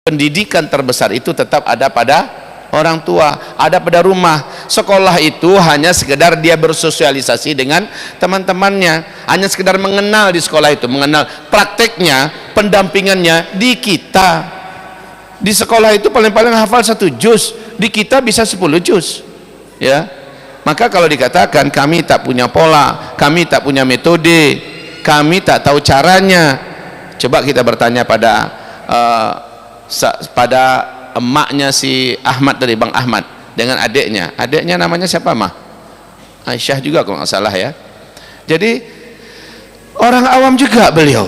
pendidikan terbesar itu tetap ada pada orang tua, ada pada rumah. Sekolah itu hanya sekedar dia bersosialisasi dengan teman-temannya, hanya sekedar mengenal di sekolah itu, mengenal. Prakteknya, pendampingannya di kita. Di sekolah itu paling-paling hafal 1 juz, di kita bisa 10 juz, ya. Maka kalau dikatakan kami tak punya pola, kami tak punya metode, kami tak tahu caranya, coba kita bertanya pada emaknya si Ahmad dari Bang Ahmad dengan adiknya namanya siapa mah? Aisyah juga kalau nggak salah ya. Jadi orang awam juga beliau,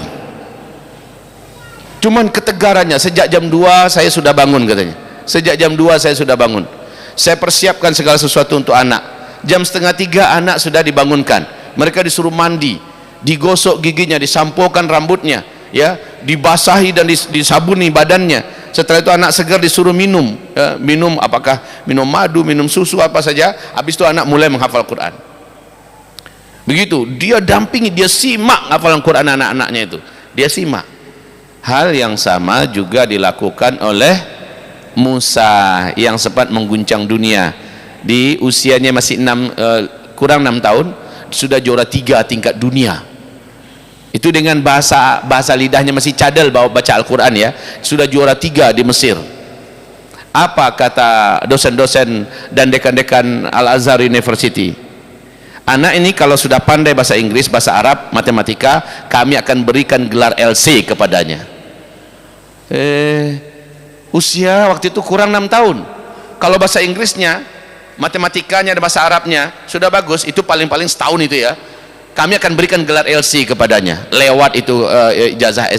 cuman ketegarannya sejak jam 2 saya sudah bangun katanya, sejak jam 2 saya sudah bangun, saya persiapkan segala sesuatu untuk anak. Jam 2:30 anak sudah dibangunkan, mereka disuruh mandi, digosok giginya, disampokan rambutnya, ya, dibasahi dan disabuni badannya. Setelah itu anak segar disuruh minum, ya, minum apakah minum madu, minum susu apa saja. Habis itu anak mulai menghafal Quran. Begitu dia dampingi, dia simak hafalan Quran anak-anaknya itu, dia simak. Hal yang sama juga dilakukan oleh Musa yang sempat mengguncang dunia. Di usianya masih kurang 6 tahun sudah juara 3 tingkat dunia. Itu dengan bahasa lidahnya masih cadel baca Al-Quran, ya, sudah juara 3 di Mesir. Apa kata dosen-dosen dan dekan-dekan Al-Azhar University? Anak ini kalau sudah pandai bahasa Inggris, bahasa Arab, matematika, kami akan berikan gelar LC kepadanya. Usia waktu itu kurang 6 tahun. Kalau bahasa Inggrisnya, matematikanya dan bahasa Arabnya sudah bagus, itu paling-paling setahun itu, ya, kami akan berikan gelar LC kepadanya. Lewat itu ijazah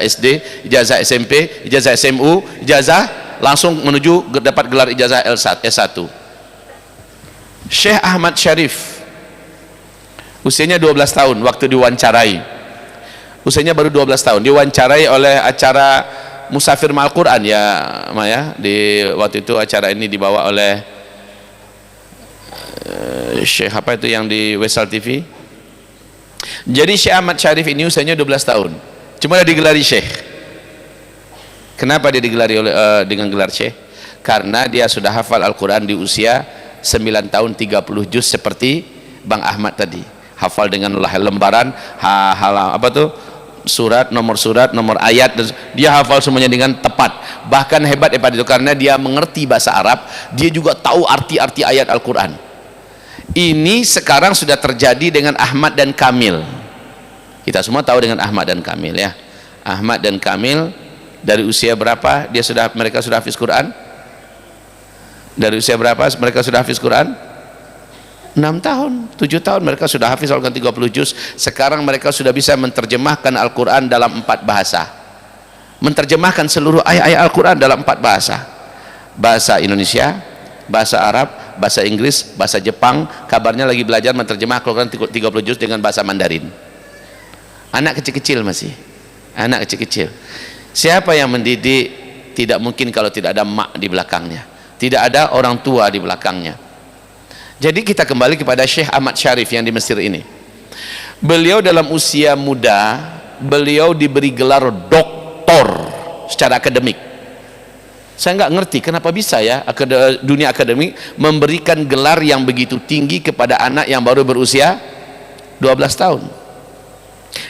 SD, ijazah SMP, ijazah SMU, ijazah langsung menuju dapat gelar ijazah S1. Syekh Ahmad Syarif usianya 12 tahun waktu diwawancarai, usianya baru 12 tahun, diwawancarai oleh acara Musafir Ma'al Quran, ya Maya. Di waktu itu acara ini dibawa oleh Syekh apa itu yang di Wesal TV. Jadi Syekh Ahmad Syarif ini usianya 12 tahun, cuma dia digelari Syekh. Kenapa dia digelari dengan gelar Syekh? Karena dia sudah hafal Al-Quran di usia 9 tahun 30 juz seperti Bang Ahmad tadi, hafal dengan lembaran apa tuh, surat, nomor ayat, dia hafal semuanya dengan tepat. Bahkan hebat itu karena dia mengerti bahasa Arab, dia juga tahu arti-arti ayat Al-Quran. Ini sekarang sudah terjadi dengan Ahmad dan Kamil. Kita semua tahu dengan Ahmad dan Kamil, ya. Ahmad dan Kamil dari usia berapa mereka sudah hafiz Quran? Dari usia berapa mereka sudah hafiz Quran? 6 tahun, 7 tahun mereka sudah hafiz Al-Quran 30 juz. Sekarang mereka sudah bisa menerjemahkan Al-Quran dalam 4 bahasa, menerjemahkan seluruh ayat-ayat Al-Quran dalam 4 bahasa. Bahasa Indonesia, bahasa Arab, bahasa Inggris, bahasa Jepang. Kabarnya lagi belajar menerjemah Al-Quran 30 juz dengan bahasa Mandarin. Anak kecil-kecil masih, anak kecil-kecil. Siapa yang mendidik? Tidak mungkin kalau tidak ada mak di belakangnya, tidak ada orang tua di belakangnya. Jadi kita kembali kepada Syekh Ahmad Syarif yang di Mesir ini. Beliau dalam usia muda, beliau diberi gelar doktor secara akademik. Saya nggak ngerti kenapa bisa, ya, dunia akademik memberikan gelar yang begitu tinggi kepada anak yang baru berusia 12 tahun.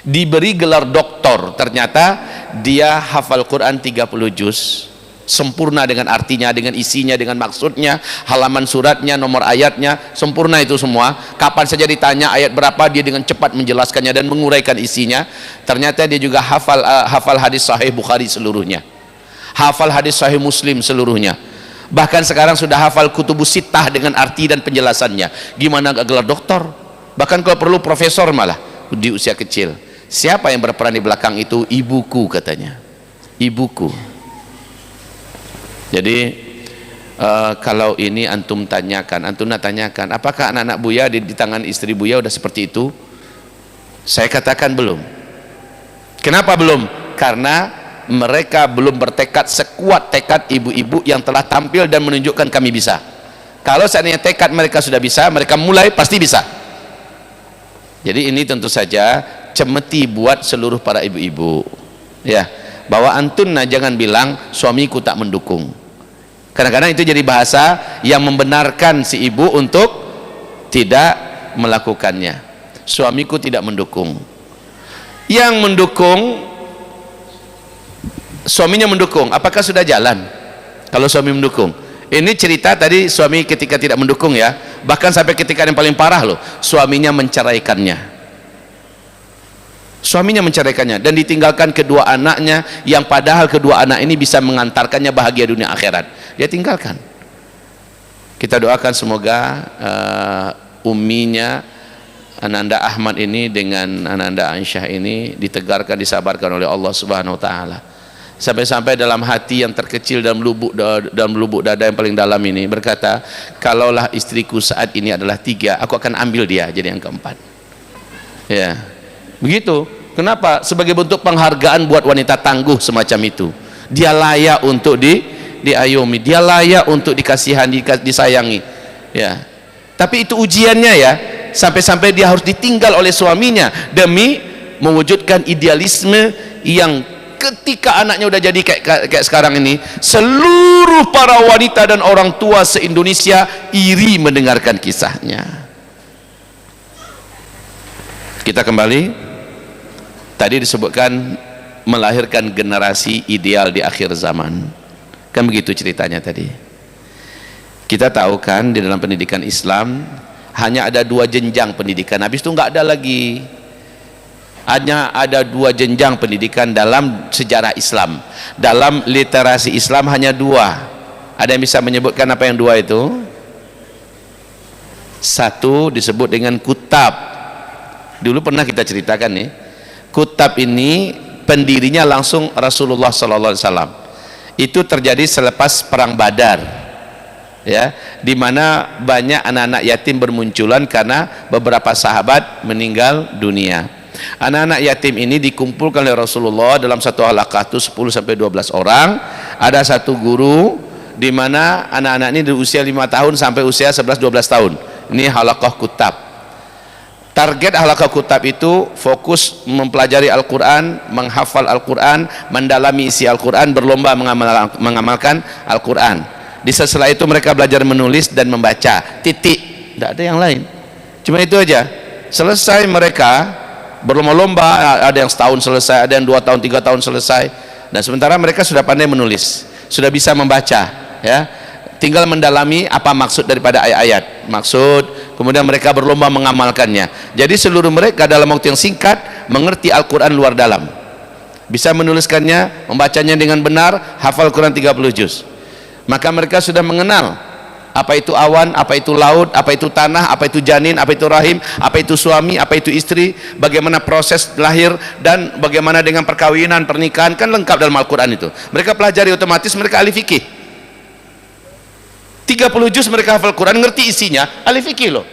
Diberi gelar doktor, ternyata dia hafal Quran 30 juz sempurna dengan artinya, dengan isinya, dengan maksudnya, halaman suratnya, nomor ayatnya, sempurna itu semua. Kapan saja ditanya ayat berapa, dia dengan cepat menjelaskannya dan menguraikan isinya. Ternyata dia juga hafal hadis sahih Bukhari seluruhnya, hafal hadis sahih Muslim seluruhnya. Bahkan sekarang sudah hafal kutubus sittah dengan arti dan penjelasannya. Gimana gak gelar doktor? Bahkan kalau perlu profesor malah di usia kecil. Siapa yang berperan di belakang itu? Ibuku, katanya, ibuku. Jadi kalau ini antum tanyakan, apakah anak-anak Buya di tangan istri Buya udah seperti itu? Saya katakan belum. Kenapa belum? Karena mereka belum bertekad sekuat tekad ibu-ibu yang telah tampil dan menunjukkan kami bisa. Kalau seandainya tekad mereka sudah bisa, mereka mulai pasti bisa. Jadi ini tentu saja cemeti buat seluruh para ibu-ibu, ya. bahwa antunna jangan bilang suamiku tak mendukung. Kadang-kadang itu jadi bahasa yang membenarkan si ibu untuk tidak melakukannya. Suamiku tidak mendukung. Yang mendukung, suaminya mendukung, apakah sudah jalan? Kalau suami mendukung, ini cerita tadi suami ketika tidak mendukung ya, bahkan sampai ketika yang paling parah loh, suaminya menceraikannya. Suaminya menceraikannya dan ditinggalkan kedua anaknya, yang padahal kedua anak ini bisa mengantarkannya bahagia dunia akhirat, dia tinggalkan. Kita doakan semoga umminya Ananda Ahmad ini dengan Ananda Aisyah ini ditegarkan, disabarkan oleh Allah Subhanahu wa taala. Sampai-sampai dalam hati yang terkecil, dalam lubuk dada yang paling dalam ini berkata, kalaulah istriku saat ini adalah 3, aku akan ambil dia jadi yang keempat. Ya. Begitu. Kenapa? Sebagai bentuk penghargaan buat wanita tangguh semacam itu. Dia layak untuk diayomi, dia layak untuk dikasihani, disayangi. Ya. Tapi itu ujiannya ya. Sampai-sampai dia harus ditinggal oleh suaminya demi mewujudkan idealisme yang ketika anaknya udah jadi kayak sekarang ini, seluruh para wanita dan orang tua se-Indonesia iri mendengarkan kisahnya. Kita kembali. Tadi disebutkan melahirkan generasi ideal di akhir zaman, kan begitu ceritanya tadi. Kita tahu kan di dalam pendidikan Islam hanya ada 2 jenjang pendidikan, habis itu nggak ada lagi. Hanya ada 2 jenjang pendidikan dalam sejarah Islam, dalam literasi Islam hanya 2. Ada yang bisa menyebutkan apa yang 2 itu? Satu disebut dengan kutab. Dulu pernah kita ceritakan nih, kutab ini pendirinya langsung Rasulullah SAW. Itu terjadi selepas perang Badar, ya, di mana banyak anak-anak yatim bermunculan karena beberapa sahabat meninggal dunia. Anak-anak yatim ini dikumpulkan oleh Rasulullah dalam satu halaqah itu 10-12 orang. Ada satu guru di mana anak-anak ini dari usia 5 tahun sampai usia 11-12 tahun. Ini halaqah kutab. Target halaqah kutab itu fokus mempelajari Al-Quran, menghafal Al-Quran, mendalami isi Al-Quran, berlomba mengamalkan Al-Quran. Di sela itu mereka belajar menulis dan membaca, titik, tidak ada yang lain, cuma itu aja. Selesai mereka berlomba-lomba, ada yang setahun selesai, ada yang 2 tahun 3 tahun selesai, dan sementara mereka sudah pandai menulis, sudah bisa membaca, ya, tinggal mendalami apa maksud daripada ayat-ayat, maksud, kemudian mereka berlomba mengamalkannya. Jadi seluruh mereka dalam waktu yang singkat mengerti Al-Quran luar dalam, bisa menuliskannya, membacanya dengan benar, hafal Quran 30 juz. Maka mereka sudah mengenal apa itu awan, apa itu laut, apa itu tanah, apa itu janin, apa itu rahim, apa itu suami, apa itu istri, bagaimana proses lahir, dan bagaimana dengan perkawinan, pernikahan, kan lengkap dalam Al-Quran itu. Mereka pelajari otomatis, mereka ahli fikih. 30 juz mereka hafal Quran, ngerti isinya, ahli fikih loh.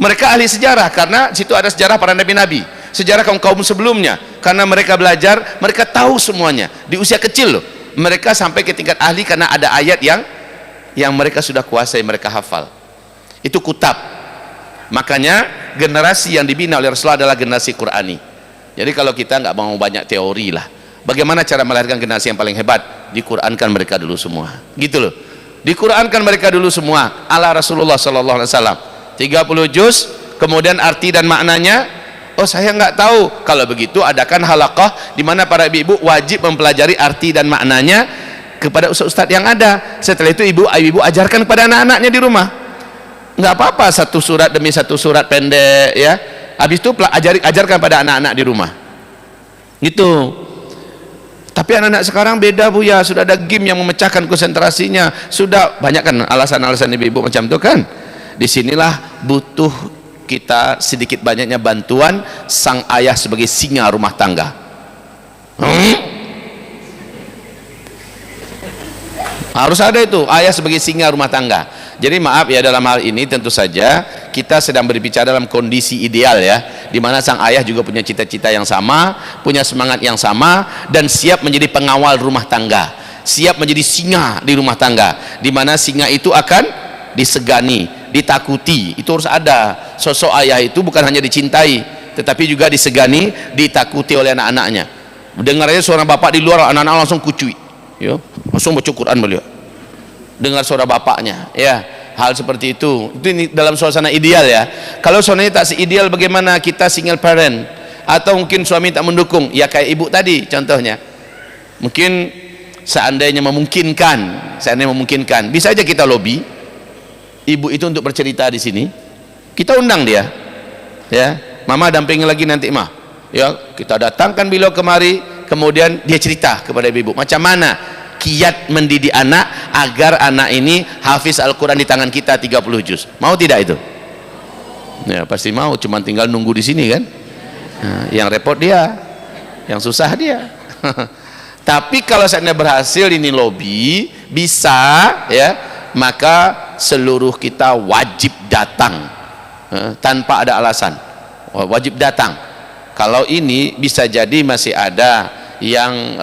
Mereka ahli sejarah karena situ ada sejarah para nabi-nabi, sejarah kaum-kaum sebelumnya, karena mereka belajar, mereka tahu semuanya di usia kecil loh. Mereka sampai ke tingkat ahli karena ada ayat yang mereka sudah kuasai, mereka hafal. Itu kutab. Makanya generasi yang dibina oleh Rasulullah adalah generasi Qurani. Jadi kalau kita nggak mau banyak teori lah, bagaimana cara melahirkan generasi yang paling hebat? Diqurankan mereka dulu semua, gitu loh. Diqurankan mereka dulu semua ala Rasulullah SAW. 30 juz, kemudian arti dan maknanya. Oh, saya nggak tahu. Kalau begitu adakan halaqah di mana para ibu-ibu wajib mempelajari arti dan maknanya kepada ustaz-ustaz yang ada. Setelah itu ibu ajarkan kepada anak-anaknya di rumah. Nggak apa-apa satu surat demi satu surat pendek, ya. Habis itu ajarkan pada anak-anak di rumah. Gitu. Tapi anak-anak sekarang beda, Bu, ya. Sudah ada game yang memecahkan konsentrasinya. Sudah banyak kan alasan-alasan ibu-ibu macam itu kan. Disinilah butuh kita sedikit banyaknya bantuan sang ayah sebagai singa rumah tangga. Harus ada itu, ayah sebagai singa rumah tangga. Jadi maaf ya, dalam hal ini tentu saja kita sedang berbicara dalam kondisi ideal ya, di mana sang ayah juga punya cita-cita yang sama, punya semangat yang sama, dan siap menjadi pengawal rumah tangga, siap menjadi singa di rumah tangga, di mana singa itu akan disegani, ditakuti. Itu harus ada. Sosok ayah itu bukan hanya dicintai, tetapi juga disegani, ditakuti oleh anak-anaknya. dengar aja suara bapak di luar, anak-anak langsung kucuy, ya, langsung baca Quran beliau, dengar suara bapaknya, ya. Hal seperti itu ini dalam suasana ideal ya. Kalau suasananya tak seideal, bagaimana kita single parent, atau mungkin suami tak mendukung, ya kayak ibu tadi contohnya. Mungkin seandainya memungkinkan, bisa aja kita lobby ibu itu untuk bercerita di sini, kita undang dia, ya, mama dampingi lagi nanti mah, ya, kita datangkan beliau kemari, kemudian dia cerita kepada ibu macam mana kiat mendidik anak agar anak ini hafiz Al-Quran di tangan kita 30 juz. Mau tidak itu? Ya pasti mau, cuma tinggal nunggu di sini kan. Nah, yang repot dia, yang susah dia. Tapi kalau seandainya berhasil ini lobby, bisa ya, maka seluruh kita wajib datang, tanpa ada alasan, wajib datang. Kalau ini bisa jadi masih ada yang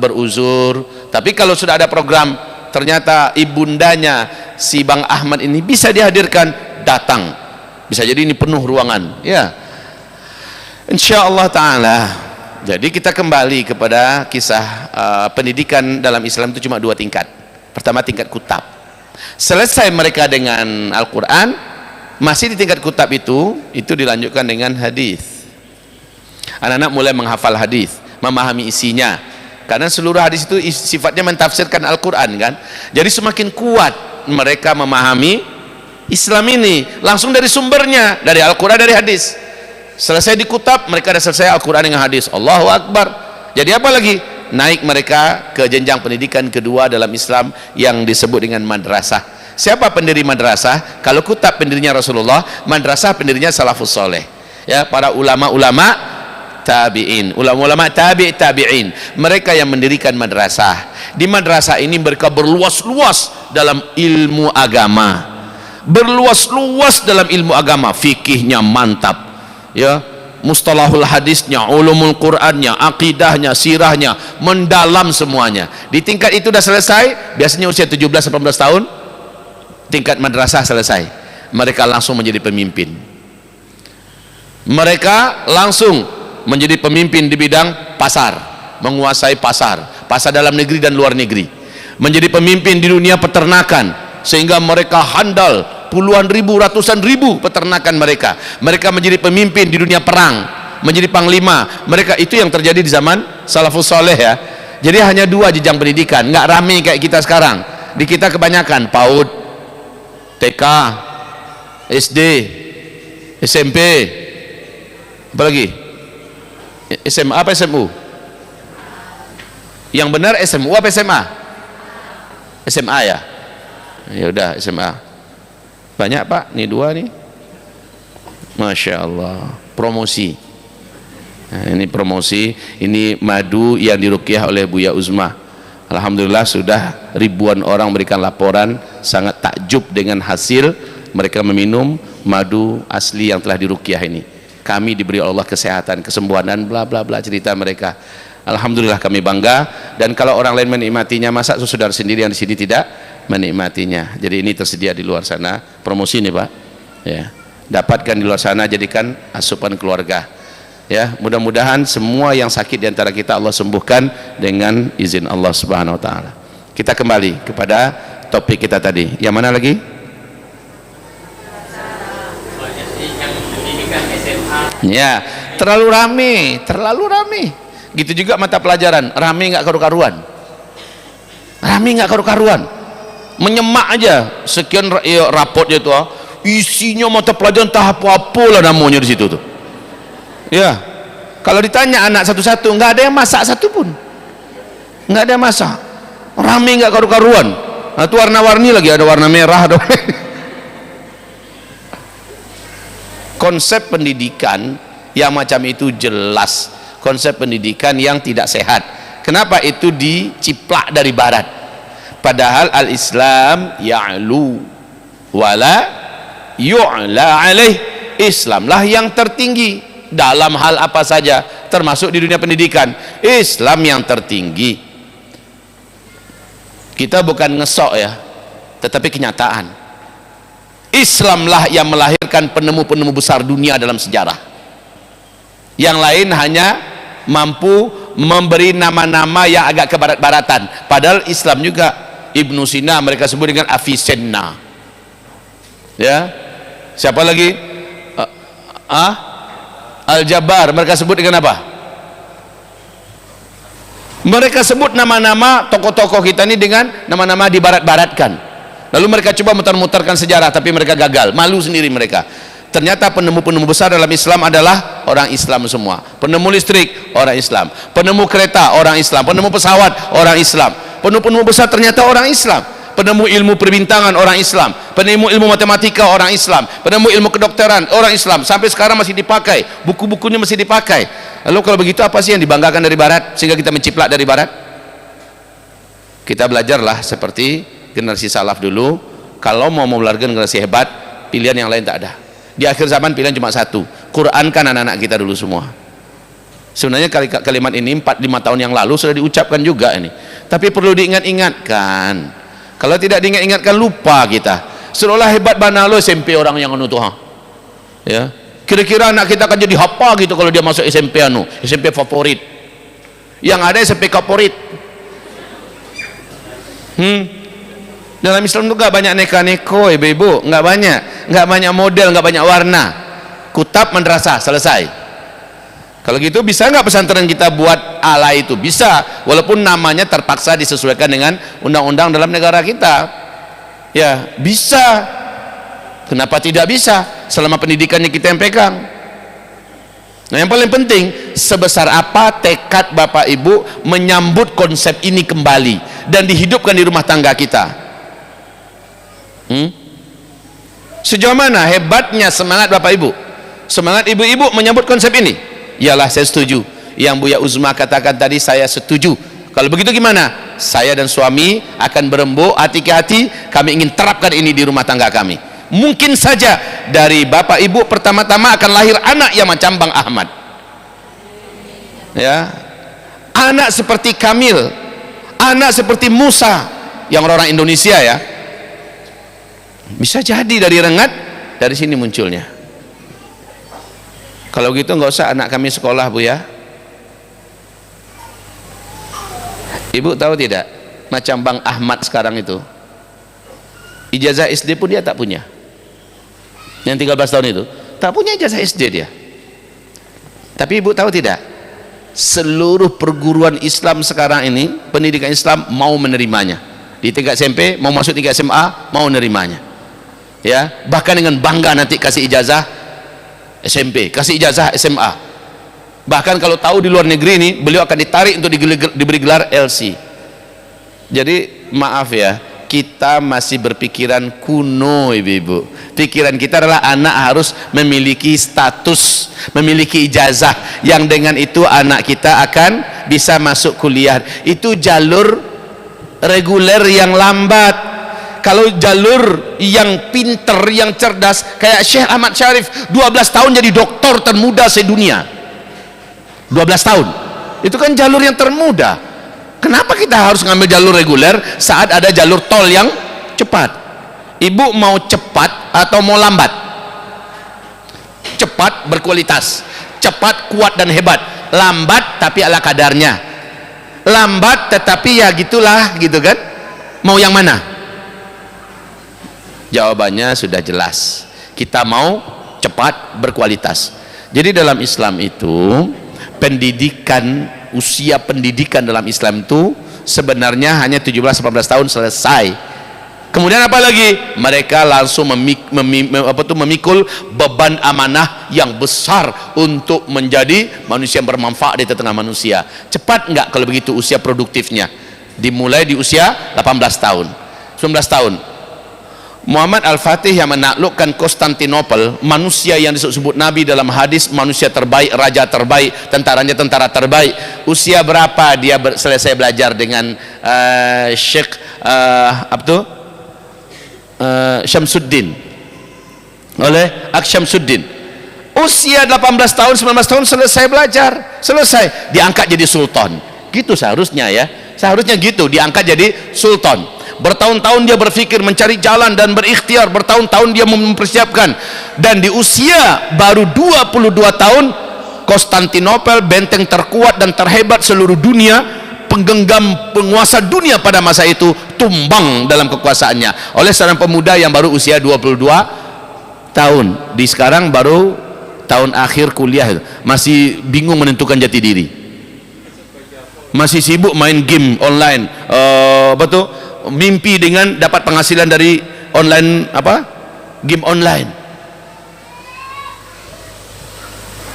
beruzur, tapi kalau sudah ada program, ternyata ibundanya si Bang Ahmad ini bisa dihadirkan, datang, bisa jadi ini penuh ruangan, ya, insyaallah ta'ala. Jadi kita kembali kepada kisah pendidikan dalam Islam itu cuma 2 tingkat. Pertama tingkat kutab, selesai mereka dengan Al-Quran, masih di tingkat kutab itu dilanjutkan dengan hadis. Anak-anak mulai menghafal hadis, memahami isinya, karena seluruh hadis itu sifatnya mentafsirkan Al-Quran kan. Jadi semakin kuat mereka memahami Islam ini langsung dari sumbernya, dari Al-Quran, dari hadis. Selesai di kutab, mereka sudah selesai Al-Quran dengan hadis, Allahu Akbar. Jadi apa lagi? Naik mereka ke jenjang pendidikan kedua dalam Islam yang disebut dengan madrasah. Siapa pendiri madrasah? Kalau kutab pendirinya Rasulullah, madrasah pendirinya salafus soleh, ya, para ulama-ulama tabi'in, ulama-ulama tabi'in, mereka yang mendirikan madrasah. Di madrasah ini mereka berluas-luas dalam ilmu agama, fikihnya mantap, ya, mustalahul hadisnya, ulumul Qur'annya, akidahnya, sirahnya, mendalam semuanya. Di tingkat itu sudah selesai, biasanya usia 17-18 tahun, tingkat madrasah selesai, mereka langsung menjadi pemimpin. Mereka langsung menjadi pemimpin di bidang pasar, menguasai pasar dalam negeri dan luar negeri, menjadi pemimpin di dunia peternakan, sehingga mereka handal, puluhan ribu, ratusan ribu peternakan mereka menjadi pemimpin di dunia perang, menjadi panglima mereka. Itu yang terjadi di zaman salafus soleh ya. Jadi hanya 2 jenjang pendidikan, nggak rame kayak kita sekarang. Di kita kebanyakan PAUD, TK, SD, SMP, apalagi SMA apa SMU? Yang benar SMU apa SMA? SMA ya. Ya udah SMA. Banyak Pak, nih 2 nih. Masya Allah, promosi. Nah, ini promosi, ini madu yang diruqyah oleh Buya Uzma. Alhamdulillah sudah ribuan orang memberikan laporan, sangat takjub dengan hasil mereka meminum madu asli yang telah diruqyah ini. Kami diberi Allah kesehatan, kesembuhan, dan bla bla bla cerita mereka. Alhamdulillah kami bangga. Dan kalau orang lain menikmatinya, masa saudara sendiri yang di sini tidak menikmatinya? Jadi ini tersedia di luar sana, promosi nih Pak. Ya, dapatkan di luar sana, jadikan asupan keluarga. Ya, mudah-mudahan semua yang sakit di antara kita Allah sembuhkan dengan izin Allah Subhanahu Wa Taala. Kita kembali kepada topik kita tadi. Yang mana lagi? Ya, terlalu rame. Gitu juga mata pelajaran, rame nggak karu-karuan, menyemak aja sekian ya, rapotnya itu, isinya mata pelajaran tahap apa lah namanya di situ tuh. Ya, kalau ditanya anak satu-satu, nggak ada yang masak satu pun, nggak ada yang masak, rame nggak karu-karuan. Nah, itu warna-warni lagi, ada warna merah, ada konsep pendidikan yang macam itu jelas konsep pendidikan yang tidak sehat. Kenapa itu diciplak dari barat? Padahal al-Islam ya'lu wala yu'la alaih. Islamlah yang tertinggi dalam hal apa saja, termasuk di dunia pendidikan. Islam yang tertinggi. Kita bukan ngesok ya, tetapi kenyataan. Islamlah yang melahirkan penemu-penemu besar dunia dalam sejarah. Yang lain hanya mampu memberi nama-nama yang agak kebarat-baratan, padahal Islam juga. Ibnu Sina mereka sebut dengan Avicenna, ya. Siapa lagi? Al-Jabbar mereka sebut dengan apa? Mereka sebut nama-nama tokoh-tokoh kita ini dengan nama-nama dibarat-baratkan. Lalu mereka coba mutar-mutarkan sejarah, tapi mereka gagal, malu sendiri mereka. Ternyata penemu-penemu besar dalam Islam adalah orang Islam semua. Penemu listrik orang Islam, penemu kereta orang Islam, penemu pesawat orang Islam, penemu-penemu besar ternyata orang Islam. Penemu ilmu perbintangan orang Islam, penemu ilmu matematika orang Islam, penemu ilmu kedokteran orang Islam, sampai sekarang masih dipakai, buku-bukunya masih dipakai. Lalu kalau begitu apa sih yang dibanggakan dari Barat sehingga kita menciplak dari Barat? Kita belajarlah seperti generasi salaf dulu. Kalau mau melahirkan generasi hebat, pilihan yang lain tak ada. Di akhir zaman pilihan cuma satu, Qurankan anak-anak kita dulu semua. Sebenarnya kalimat ini 4-5 tahun yang lalu sudah diucapkan juga ini, tapi perlu diingat-ingatkan. Kalau tidak diingat-ingatkan lupa kita. Seolah hebat bana lo SMP orang yang anu tuh, ya. Kira-kira anak kita akan jadi apa gitu kalau dia masuk SMP anu, SMP favorit. Yang ada SMP kaporit. Dalam Islam itu gak banyak neko-neko, ibu-ibu, gak banyak model, gak banyak warna. Kutab madrasah selesai. Kalau gitu bisa nggak pesantren kita buat ala itu? Bisa, walaupun namanya terpaksa disesuaikan dengan undang-undang dalam negara kita. Ya, bisa. Kenapa tidak bisa? Selama pendidikannya kita yang pegang. Nah, yang paling penting, sebesar apa tekad Bapak Ibu menyambut konsep ini kembali dan dihidupkan di rumah tangga kita? Sejauh mana hebatnya semangat Bapak Ibu, semangat ibu-ibu menyambut konsep ini? Iyalah, saya setuju. Yang Buya Uzma katakan tadi, saya setuju. Kalau begitu gimana? Saya dan suami akan berembuk hati-hati, kami ingin terapkan ini di rumah tangga kami. Mungkin saja dari Bapak Ibu pertama-tama akan lahir anak yang macam Bang Ahmad, ya, anak seperti Kamil, anak seperti Musa, yang orang Indonesia, ya. Bisa jadi dari Rengat, dari sini munculnya. Kalau gitu nggak usah anak kami sekolah, Bu, ya. Ibu tahu tidak, macam Bang Ahmad sekarang itu, ijazah SD pun dia tak punya. Yang 13 tahun itu tak punya ijazah SD dia. Tapi ibu tahu tidak, seluruh perguruan Islam sekarang ini, pendidikan Islam mau menerimanya. Di tingkat SMP, mau masuk tingkat SMA, mau menerimanya, ya. Bahkan dengan bangga nanti kasih ijazah SMP, kasih ijazah SMA. Bahkan kalau tahu di luar negeri ini beliau akan ditarik untuk diberi gelar LC. Jadi maaf ya, kita masih berpikiran kuno, ibu-ibu. Pikiran kita adalah anak harus memiliki status, memiliki ijazah, yang dengan itu anak kita akan bisa masuk kuliah. Itu jalur reguler yang lambat. Kalau jalur yang pinter, yang cerdas, kayak Syekh Ahmad Syarif, 12 tahun jadi doktor termuda sedunia. 12 tahun itu kan jalur yang termuda. Kenapa kita harus ngambil jalur reguler saat ada jalur tol yang cepat? Ibu mau cepat atau mau lambat? Cepat berkualitas, cepat kuat dan hebat. Lambat tapi ala kadarnya. Lambat tetapi ya gitulah, gitu kan? Mau yang mana? Jawabannya sudah jelas. Kita mau cepat berkualitas. Jadi dalam Islam itu, pendidikan, usia pendidikan dalam Islam itu sebenarnya hanya 17-18 tahun selesai. Kemudian apa lagi? Mereka langsung memikul beban amanah yang besar untuk menjadi manusia yang bermanfaat di tengah manusia. Cepat enggak kalau begitu usia produktifnya? Dimulai di usia 18 tahun, 19 tahun. Muhammad Al-Fatih yang menaklukkan Konstantinopel, manusia yang disebut Nabi dalam hadis manusia terbaik, raja terbaik, tentaranya tentara terbaik. Usia berapa dia selesai belajar dengan Syekh Syamsuddin, oleh Syamsuddin? Usia 18 tahun, 19 tahun selesai belajar, selesai diangkat jadi sultan. Gitu seharusnya, ya. Seharusnya gitu, diangkat jadi sultan. Bertahun-tahun dia berpikir, mencari jalan dan berikhtiar, bertahun-tahun dia mempersiapkan, dan di usia baru 22 tahun Konstantinopel, benteng terkuat dan terhebat seluruh dunia, penggenggam penguasa dunia pada masa itu, tumbang dalam kekuasaannya oleh seorang pemuda yang baru usia 22 tahun. Di sekarang baru tahun akhir kuliah, masih bingung menentukan jati diri, masih sibuk main game online, betul, mimpi dengan dapat penghasilan dari online, game online.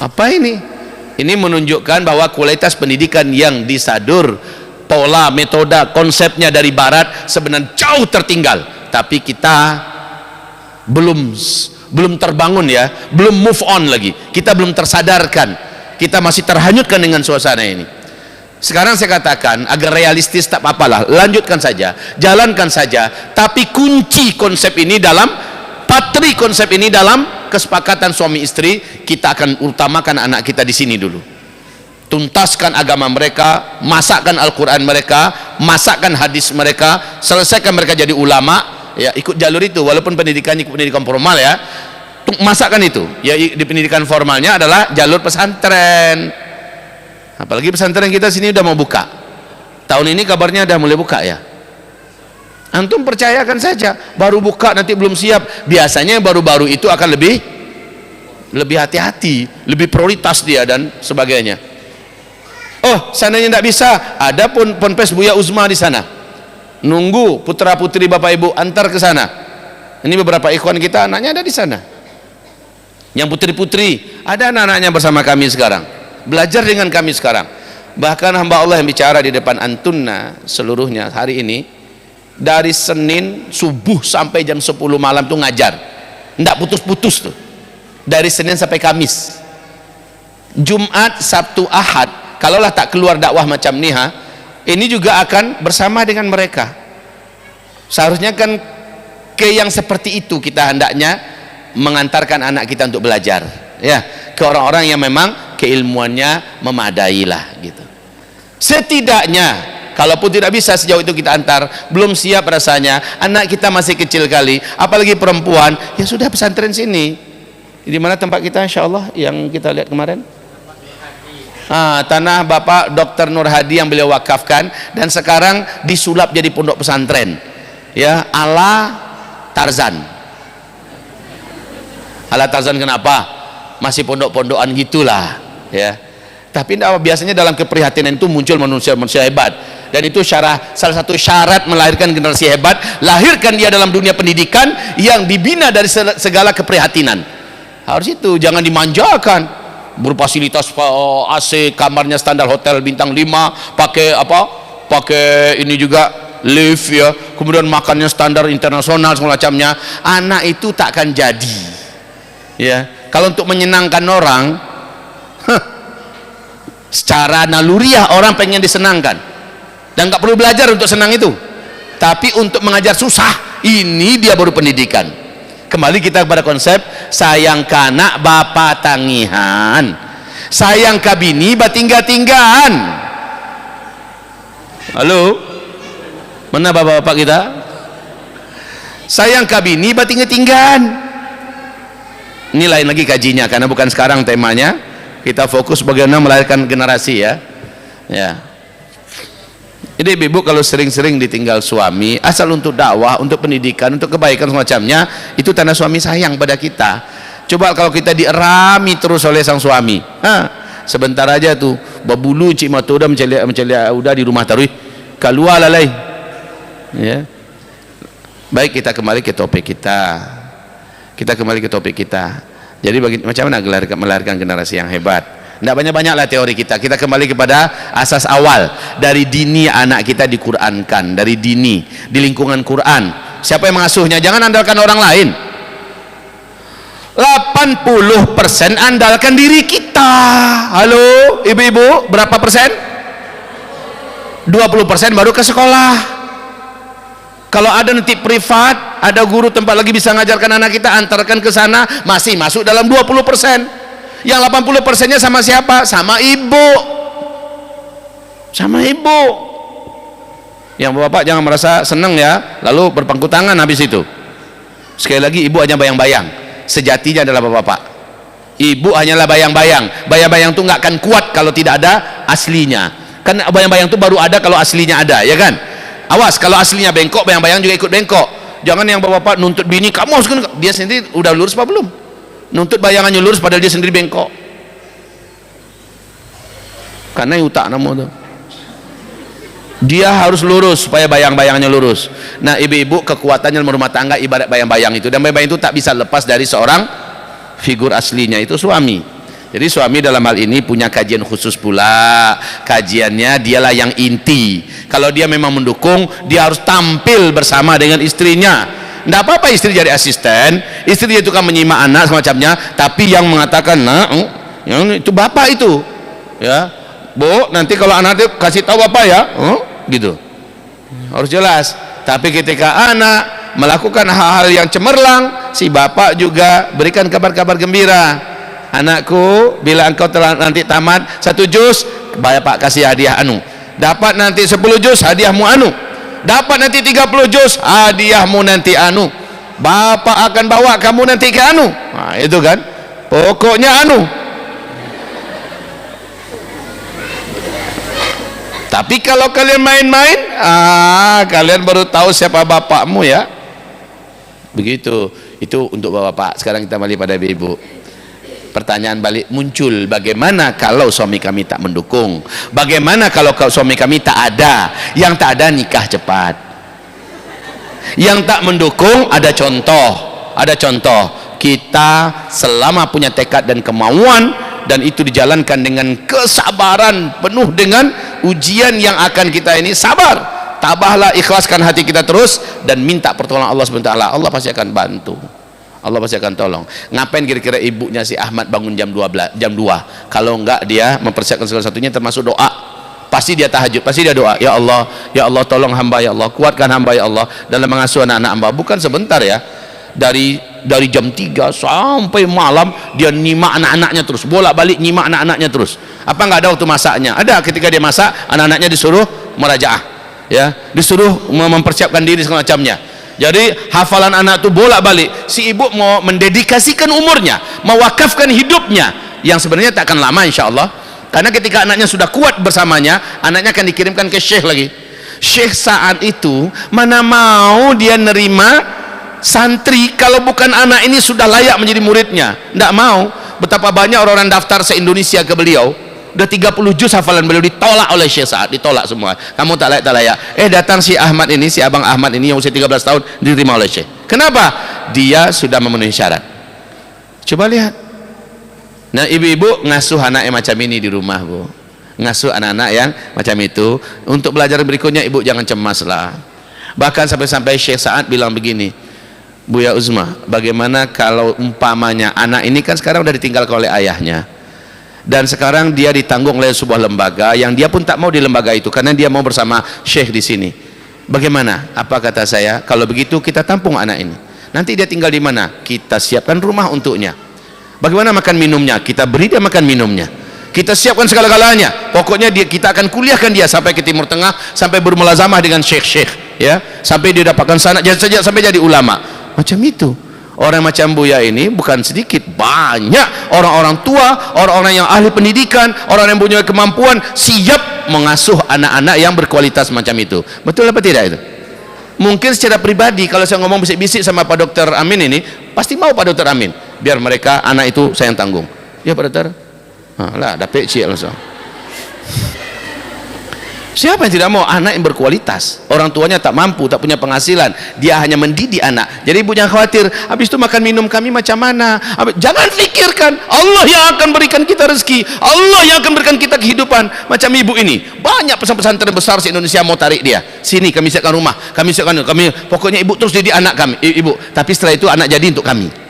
Apa ini? Ini menunjukkan bahwa kualitas pendidikan yang disadur, pola, metode, konsepnya dari barat sebenarnya jauh tertinggal, tapi kita belum terbangun ya, belum move on lagi, kita belum tersadarkan, kita masih terhanyutkan dengan suasana ini. Sekarang saya katakan agar realistis, tak apalah, lanjutkan saja, jalankan saja, tapi kunci konsep ini dalam patri, konsep ini dalam kesepakatan suami istri, kita akan utamakan anak kita di sini dulu. Tuntaskan agama mereka, masakkan Al-Quran mereka, masakkan hadis mereka, selesaikan mereka jadi ulama, ya, ikut jalur itu, walaupun pendidikannya pendidikan formal ya, masakkan itu. Ya, di pendidikan formalnya adalah jalur pesantren. Apalagi pesantren kita sini udah mau buka. Tahun ini kabarnya udah mulai buka ya. Antum percayakan saja, baru buka nanti belum siap. Biasanya baru-baru itu akan lebih hati-hati, lebih prioritas dia dan sebagainya. Oh, sananya tidak bisa, ada pun Ponpes Buya Uzma di sana. Nunggu putra putri bapak ibu antar ke sana. Ini beberapa ikhwan kita anaknya ada di sana. Yang putri-putri ada anak-anaknya bersama kami sekarang, belajar dengan kami sekarang. Bahkan hamba Allah yang bicara di depan antunna seluruhnya hari ini, dari Senin subuh sampai jam 10 malam tuh ngajar, nggak putus-putus tuh, dari Senin sampai Kamis, Jumat, Sabtu, Ahad. Kalaulah tak keluar dakwah macam nih, ini juga akan bersama dengan mereka. Seharusnya kan ke yang seperti itu kita hendaknya mengantarkan anak kita untuk belajar, ya, ke orang-orang yang memang keilmuannya memadai lah gitu. Setidaknya kalaupun tidak bisa sejauh itu kita antar, belum siap rasanya, anak kita masih kecil kali, apalagi perempuan, ya sudah pesantren sini. Di mana tempat kita insya Allah yang kita lihat kemarin? Tanah Bapak Dr. Nur Hadi yang beliau wakafkan dan sekarang disulap jadi pondok pesantren, ya, ala Tarzan. Ala Tarzan kenapa? Masih pondok-pondokan gitulah, ya. Tapi biasanya dalam keprihatinan itu muncul manusia-manusia hebat, dan itu salah satu syarat melahirkan generasi hebat. Lahirkan dia dalam dunia pendidikan yang dibina dari segala keprihatinan. Harus itu, jangan dimanjakan berfasilitas AC, kamarnya standar hotel bintang 5, pakai pakai ini juga lift ya, kemudian makannya standar internasional semacamnya. Anak itu tak akan jadi, ya. Kalau untuk menyenangkan orang, secara naluriah orang pengen disenangkan dan nggak perlu belajar untuk senang itu, tapi untuk mengajar susah. Ini dia baru pendidikan. Kembali kita kepada konsep sayang kanak bapak tangihan, sayang kabini batingga-tinggaan. Halo, mana bapak-bapak kita? Sayang kabini batingga-tinggaan. Ini lain lagi kajinya, karena bukan sekarang temanya. Kita fokus bagaimana melahirkan generasi, ya. Jadi ibu kalau sering-sering ditinggal suami, asal untuk dakwah, untuk pendidikan, untuk kebaikan semacamnya, itu tanda suami sayang pada kita. Coba kalau kita dierami terus oleh sang suami, sebentar aja tuh babulu cik mata udah mencelia udah di rumah taruh keluar lalai, ya. Baik, kita kembali ke topik kita. Jadi macam mana melahirkan generasi yang hebat? Tidak banyak-banyaklah teori kita kembali kepada asas awal. Dari dini anak kita diqurankan, dari dini, di lingkungan Quran. Siapa yang mengasuhnya? Jangan andalkan orang lain. 80% andalkan diri kita. Halo ibu-ibu, berapa persen? 20% baru ke sekolah. Kalau ada nanti privat, ada guru tempat lagi bisa ngajarkan anak kita, antarkan ke sana, masih masuk dalam 20%. Yang 80%-nya sama siapa? Sama ibu. Yang bapak jangan merasa senang ya, lalu berpangku tangan habis itu. Sekali lagi, ibu hanya bayang-bayang. Sejatinya adalah bapak-bapak. Ibu hanyalah bayang-bayang. Bayang-bayang itu nggak akan kuat kalau tidak ada aslinya. Kan bayang-bayang itu baru ada kalau aslinya ada, ya kan? Awas, kalau aslinya bengkok, bayang-bayang juga ikut bengkok. Jangan yang bapak-bapak nuntut bini, kamu harus, dia sendiri udah lurus apa belum? Nuntut bayangannya lurus padahal dia sendiri bengkok. Karena utak nama tuh. Dia harus lurus supaya bayang-bayangnya lurus. Nah, ibu-ibu kekuatannya rumah tangga ibarat bayang-bayang itu, dan bayang-bayang itu tak bisa lepas dari seorang figur aslinya, itu suami. Jadi suami dalam hal ini punya kajian khusus pula. Kajiannya dialah yang inti. Kalau dia memang mendukung, dia harus tampil bersama dengan istrinya. Tidak apa-apa istri jadi asisten, istri itu kan menyimak anak semacamnya, tapi yang mengatakan, nah, yang itu bapak itu, ya, Bu, nanti kalau anak itu kasih tahu apa ya, gitu, harus jelas. Tapi ketika anak melakukan hal-hal yang cemerlang, si bapak juga berikan kabar-kabar gembira. Anakku, bila engkau telah nanti tamat 1 juz, bapak kasih hadiah anu. Dapat nanti 10 juz, hadiahmu anu. Dapat nanti 30 juz, hadiahmu nanti anu. Bapak akan bawa kamu nanti ke anu. Nah, itu kan, pokoknya anu. Tapi kalau kalian main-main, kalian baru tahu siapa bapakmu, ya. Begitu. Itu untuk bapak. Sekarang kita kembali pada ibu. Pertanyaan balik muncul, bagaimana kalau suami kami tak mendukung? Bagaimana kalau suami kami tak ada? Yang tak ada nikah cepat. Yang tak mendukung ada contoh. Kita selama punya tekad dan kemauan, dan itu dijalankan dengan kesabaran penuh dengan ujian yang akan kita ini, sabar, tabahlah, ikhlaskan hati kita terus dan minta pertolongan Allah SWT. Allah pasti akan bantu. Allah pasti akan tolong. Ngapain kira-kira ibunya si Ahmad bangun jam 2? Kalau enggak dia mempersiapkan segala satunya, termasuk doa. Pasti dia tahajud, pasti dia doa, ya Allah tolong hamba, ya Allah kuatkan hamba, ya Allah dalam mengasuh anak-anak hamba. Bukan sebentar, ya. Dari jam 3 sampai malam dia nyimak anak-anaknya terus, bolak-balik nyimak anak-anaknya terus. Apa enggak ada waktu masaknya? Ada. Ketika dia masak, anak-anaknya disuruh merajaah, ya, disuruh mempersiapkan diri segala macamnya. Jadi hafalan anak itu bolak-balik. Si ibu mau mendedikasikan umurnya, mewakafkan hidupnya, yang sebenarnya tak akan lama insya Allah. Karena ketika anaknya sudah kuat bersamanya, anaknya akan dikirimkan ke syekh lagi. Syekh saat itu mana mau dia nerima santri kalau bukan anak ini sudah layak menjadi muridnya. Tidak mau. Betapa banyak orang-orang daftar se-Indonesia ke beliau, udah 30 juz hafalan beliau ditolak oleh Syekh Sa'ad, ditolak semua. Kamu tak layak. Datang si Ahmad ini, si abang Ahmad ini yang usia 13 tahun, diterima oleh Syekh. Kenapa? Dia sudah memenuhi syarat. Coba lihat. Nah, ibu-ibu ngasuh anak yang macam ini di rumah, Bu. Ngasuh anak-anak yang macam itu. Untuk belajar berikutnya, ibu jangan cemas lah. Bahkan sampai-sampai Syekh Sa'ad bilang begini, Buya Uzma, bagaimana kalau umpamanya anak ini kan sekarang udah ditinggalkan oleh ayahnya, dan sekarang dia ditanggung oleh sebuah lembaga yang dia pun tak mau di lembaga itu karena dia mau bersama syekh di sini. Bagaimana? Apa kata saya? Kalau begitu kita tampung anak ini. Nanti dia tinggal di mana? Kita siapkan rumah untuknya. Bagaimana makan minumnya? Kita beri dia makan minumnya. Kita siapkan segala-galanya. Pokoknya kita akan kuliahkan dia sampai ke Timur Tengah, sampai bermulazamah dengan syekh-syekh, ya, sampai dia dapatkan sanad sampai jadi ulama. Macam itu. Orang macam Buya ini bukan sedikit, banyak orang-orang tua, orang-orang yang ahli pendidikan, orang yang punya kemampuan siap mengasuh anak-anak yang berkualitas macam itu. Betul apa tidak itu? Mungkin secara pribadi kalau saya ngomong bisik-bisik sama Pak Dokter Amin ini, pasti mau Pak Dokter Amin, biar mereka anak itu saya yang tanggung. Ya Pak Dokter? Lah, dapat cik langsung. Siapa yang tidak mau anak yang berkualitas? Orang tuanya tak mampu, tak punya penghasilan, dia hanya mendidik anak. Jadi ibu jangan khawatir, habis itu makan minum kami macam mana. Jangan fikirkan, Allah yang akan berikan kita rezeki, Allah yang akan berikan kita kehidupan. Macam ibu ini, banyak pesantren besar di Indonesia mau tarik dia. Sini kami siapkan rumah, kami siapkan, pokoknya ibu terus didik anak kami, ibu. Tapi setelah itu anak jadi untuk kami.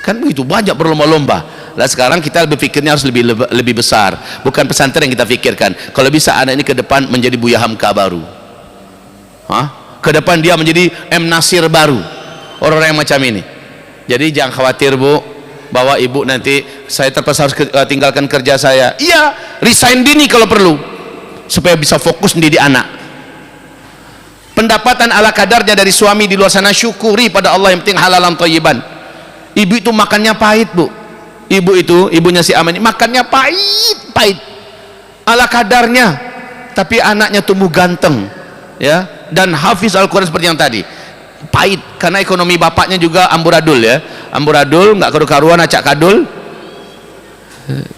Kan begitu, banyak berlomba-lomba. Lah sekarang kita berpikirnya harus lebih besar, bukan pesantren yang kita pikirkan. Kalau bisa anak ini ke depan menjadi Buya Hamka baru, ke depan dia menjadi M Nasir baru, orang-orang yang macam ini. Jadi jangan khawatir Bu, bahwa ibu nanti saya terpaksa harus tinggalkan kerja saya. Iya, resign dini kalau perlu, supaya bisa fokus mendidik anak. Pendapatan ala kadarnya dari suami di luar sana, syukuri pada Allah, yang penting halalan thayyiban. Ibu itu makannya pahit Bu, ibu itu, ibunya si Aman ini makannya pahit ala kadarnya, tapi anaknya tumbuh ganteng ya, dan hafiz Al-Quran seperti yang tadi. Pahit karena ekonomi bapaknya juga amburadul ya, amburadul, nggak karu-karuan, acak kadul,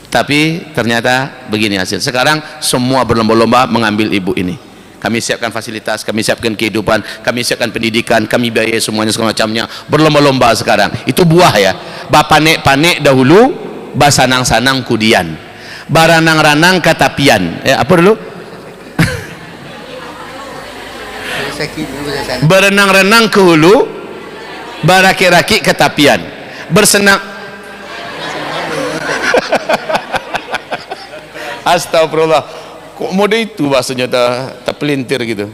tapi ternyata begini hasil. Sekarang semua berlomba-lomba mengambil ibu ini. Kami siapkan fasilitas, kami siapkan kehidupan, kami siapkan pendidikan, kami biayai semuanya segala macamnya, berlomba-lomba sekarang. Itu buah ya. Bapanek-panek dahulu, basanang-sanang kudian, baranang-ranang katapian. Ya, apa dulu? Berenang-renang ke hulu, baraki-raki ketapian, bersenang. Astagfirullah, kok mode itu bahasanya terpelintir gitu.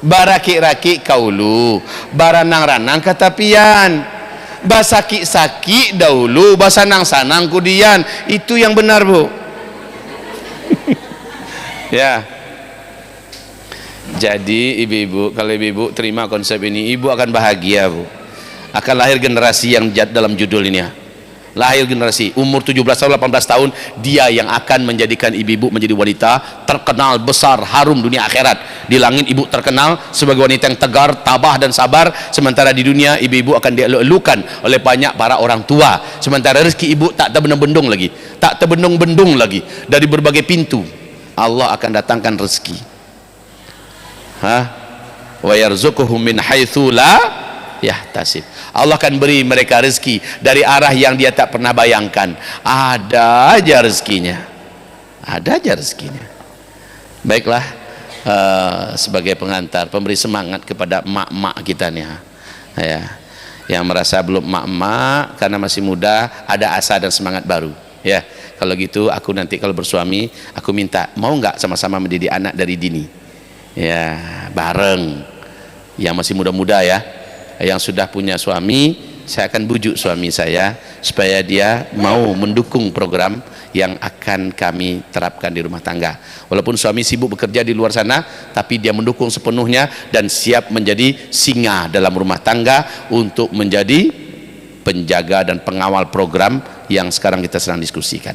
Baraki-raki kaulu, baranang-ranang ketapian, basaki-saki dahulu, basanang-sanang kudian. Itu yang benar, Bu. Ya. Jadi ibu-ibu, kalau ibu-ibu terima konsep ini, ibu akan bahagia, Bu. Akan lahir generasi yang dalam judul ini ya. Lahir generasi umur 17 tahun 18 tahun, dia yang akan menjadikan ibu-ibu menjadi wanita terkenal, besar, harum dunia akhirat. Di langit ibu terkenal sebagai wanita yang tegar, tabah dan sabar, sementara di dunia ibu-ibu akan dieluk-elukan oleh banyak para orang tua. Sementara rezeki ibu tak terbendung-bendung lagi, tak terbendung-bendung lagi. Dari berbagai pintu Allah akan datangkan rezeki. Wa yarzuquhum min haitsu la yahtasib. Allah akan beri mereka rezeki dari arah yang dia tak pernah bayangkan. Ada aja rezekinya, ada aja rezekinya. Baiklah, sebagai pengantar, pemberi semangat kepada emak-emak kita nih ya, yang merasa belum emak-emak karena masih muda, ada asa dan semangat baru ya. Kalau gitu aku nanti kalau bersuami, aku minta mau nggak sama-sama mendidik anak dari dini ya, bareng. Yang masih muda-muda ya, yang sudah punya suami, saya akan bujuk suami saya supaya dia mau mendukung program yang akan kami terapkan di rumah tangga. Walaupun suami sibuk bekerja di luar sana, tapi dia mendukung sepenuhnya dan siap menjadi singa dalam rumah tangga untuk menjadi penjaga dan pengawal program yang sekarang kita sedang diskusikan.